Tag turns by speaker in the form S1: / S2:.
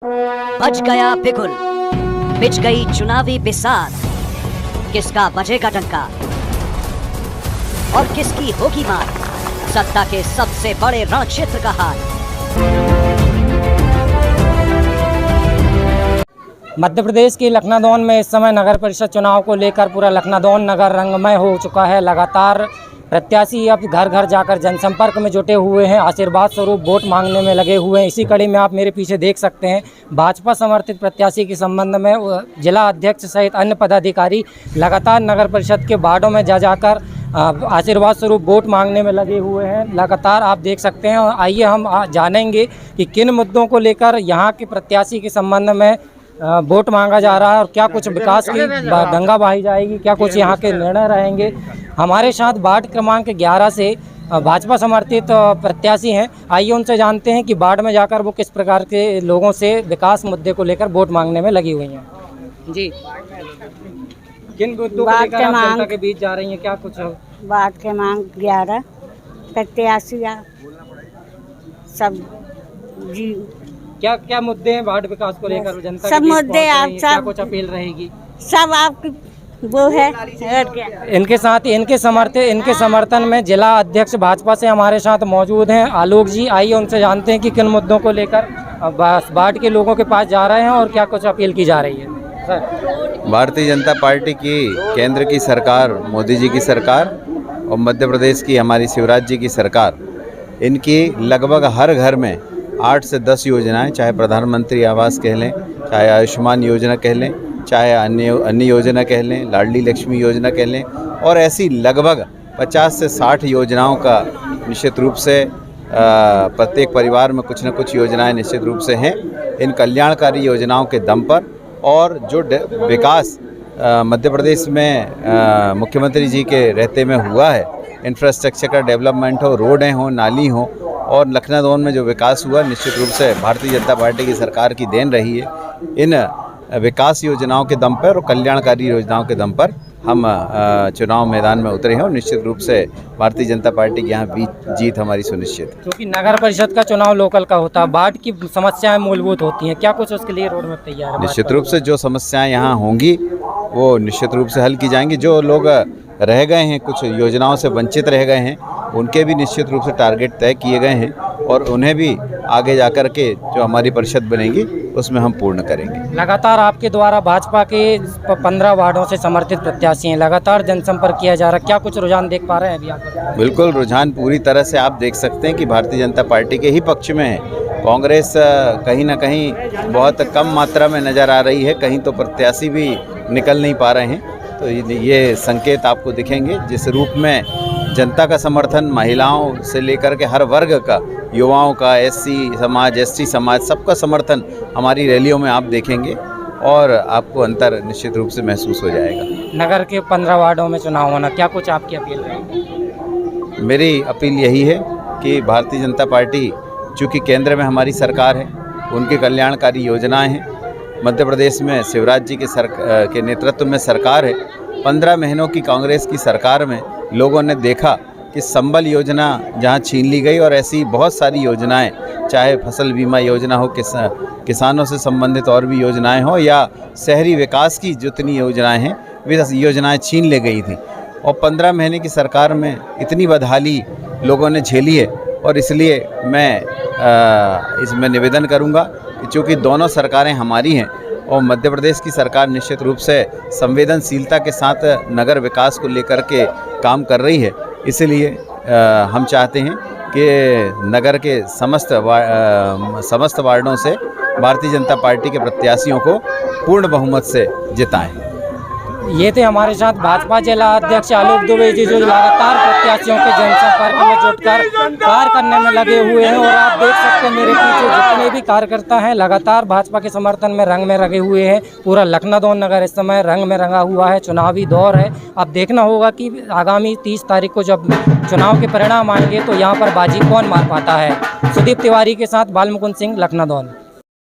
S1: बज गया बिगुल, बिछ गई चुनावी बिसात, किसका बजेगा डंका और किसकी होगी मार, सत्ता के सबसे बड़े रण क्षेत्र का हाल।
S2: मध्य प्रदेश के लखनादौन में इस समय नगर परिषद चुनाव को लेकर पूरा लखनादौन नगर रंगमय हो चुका है। लगातार प्रत्याशी अब घर घर जाकर जनसंपर्क में जुटे हुए हैं, आशीर्वाद स्वरूप वोट मांगने में लगे हुए हैं। इसी कड़ी में आप मेरे पीछे देख सकते हैं, भाजपा समर्थित प्रत्याशी के संबंध में जिला अध्यक्ष सहित अन्य पदाधिकारी लगातार नगर परिषद के वार्डों में जाकर आशीर्वाद स्वरूप वोट मांगने में लगे हुए हैं। लगातार आप देख सकते हैं। आइए हम जानेंगे कि किन मुद्दों को लेकर यहाँ के प्रत्याशी के संबंध में वोट मांगा जा रहा है और क्या कुछ विकास की गंगा बहाई जाएगी, क्या कुछ यहाँ के निर्णय रहेंगे। हमारे साथ वार्ड क्रमांक 11 से भाजपा समर्थित प्रत्याशी हैं। आइए उनसे जानते हैं कि वार्ड में जाकर वो किस प्रकार के लोगों से विकास मुद्दे को लेकर वोट मांगने में लगी हुई हैं। जी, किन मुद्दों को लेकर आप जनता के बीच जा रही हैं, क्या कुछ?
S3: वार्ड क्रमांक 11 प्रत्याशी सब जी,
S2: क्या क्या मुद्दे हैं वार्ड विकास को लेकर जनता
S3: सब
S2: के बीच
S3: मुद्दे आप
S2: पहुंच रही हैं? क्या
S3: सब
S2: कुछ अपील रहेगी?
S3: सब आपकी वो है और क्या।
S2: इनके साथ इनके समर्थन में जिला अध्यक्ष भाजपा से हमारे साथ मौजूद हैं आलोक जी। आइए उनसे जानते हैं कि किन मुद्दों को लेकर वार्ड के लोगों के पास जा रहे हैं और क्या कुछ अपील की जा रही है। सर,
S4: भारतीय जनता पार्टी की केंद्र की सरकार, मोदी जी की सरकार और मध्य प्रदेश की हमारी शिवराज जी की सरकार, इनकी लगभग हर घर में 8 से 10 योजनाएं, चाहे प्रधानमंत्री आवास कह लें, चाहे आयुष्मान योजना कह लें, चाहे अन्य योजना कह लें, लाडली लक्ष्मी योजना कह लें, और ऐसी लगभग 50 से 60 योजनाओं का निश्चित रूप से प्रत्येक परिवार में कुछ न कुछ योजनाएं निश्चित रूप से हैं। इन कल्याणकारी योजनाओं के दम पर और जो विकास मध्य प्रदेश में मुख्यमंत्री जी के रहते में हुआ है, इंफ्रास्ट्रक्चर का डेवलपमेंट हो, रोडें हों, नाली हों, और लखनादौन में जो विकास हुआ निश्चित रूप से भारतीय जनता पार्टी की सरकार की देन रही है। इन विकास योजनाओं के दम पर और कल्याणकारी योजनाओं के दम पर हम चुनाव मैदान में उतरे हैं और निश्चित रूप से भारतीय जनता पार्टी की यहाँ जीत हमारी सुनिश्चित है।
S2: क्योंकि नगर परिषद का चुनाव लोकल का होता है, वार्ड की समस्याएं मूलभूत होती हैं, क्या कुछ उसके लिए रोड मैप तैयार है?
S4: निश्चित रूप से जो समस्याएं यहाँ होंगी वो निश्चित रूप से हल की जाएंगी। जो लोग रह गए हैं, कुछ योजनाओं से वंचित रह गए हैं, उनके भी निश्चित रूप से टारगेट तय किए गए हैं और उन्हें भी आगे जाकर के जो हमारी परिषद बनेगी उसमें हम पूर्ण करेंगे।
S2: लगातार आपके द्वारा भाजपा के 15 वार्डों से समर्थित प्रत्याशी हैं, लगातार जनसंपर्क किया जा रहा है, क्या कुछ रुझान देख पा रहे हैं अभी आप?
S4: बिल्कुल, रुझान पूरी तरह से आप देख सकते हैं कि भारतीय जनता पार्टी के ही पक्ष में है। कांग्रेस कहीं ना कहीं बहुत कम मात्रा में नज़र आ रही है, कहीं तो प्रत्याशी भी निकल नहीं पा रहे हैं। तो ये संकेत आपको दिखेंगे जिस रूप में जनता का समर्थन, महिलाओं से लेकर के हर वर्ग का, युवाओं का, एससी समाज, एसटी समाज, सबका समर्थन हमारी रैलियों में आप देखेंगे और आपको अंतर निश्चित रूप से महसूस हो जाएगा।
S2: नगर के 15 वार्डों में चुनाव होना, क्या कुछ आपकी अपील रहेगी?
S4: मेरी अपील यही है कि भारतीय जनता पार्टी चूँकि केंद्र में हमारी सरकार है, उनकी कल्याणकारी योजनाएं हैं, मध्य प्रदेश में शिवराज जी के नेतृत्व में सरकार है। 15 महीनों की कांग्रेस की सरकार में लोगों ने देखा कि संबल योजना जहां छीन ली गई और ऐसी बहुत सारी योजनाएं, चाहे फसल बीमा योजना हो, किसानों से संबंधित और भी योजनाएं हो, या शहरी विकास की जितनी योजनाएं हैं वे योजनाएं छीन ले गई थी। और 15 महीने की सरकार में इतनी बदहाली लोगों ने झेली है और इसलिए मैं इसमें निवेदन करूंगा कि चूँकि दोनों सरकारें हमारी हैं और मध्य प्रदेश की सरकार निश्चित रूप से संवेदनशीलता के साथ नगर विकास को लेकर के काम कर रही है, इसलिए हम चाहते हैं कि नगर के समस्त वार्डों से भारतीय जनता पार्टी के प्रत्याशियों को पूर्ण बहुमत से जिताएं।
S2: ये थे हमारे साथ भाजपा जिला अध्यक्ष आलोक दुबे जी, जो लगातार प्रत्याशियों के जनसंपर्क में जुटकर कार्य करने में लगे हुए हैं। और आप देख सकते हैं मेरे पीछे जितने भी कार्यकर्ता हैं लगातार भाजपा के समर्थन में रंग में रंगे हुए हैं। पूरा लखनादौन नगर इस समय रंग में रंगा हुआ है, चुनावी दौर है। अब देखना होगा कि आगामी 30 तारीख को जब चुनाव के परिणाम आएंगे तो यहाँ पर बाजी कौन मार पाता है। सुदीप तिवारी के साथ बालमुकुंद सिंह, लखनादौन।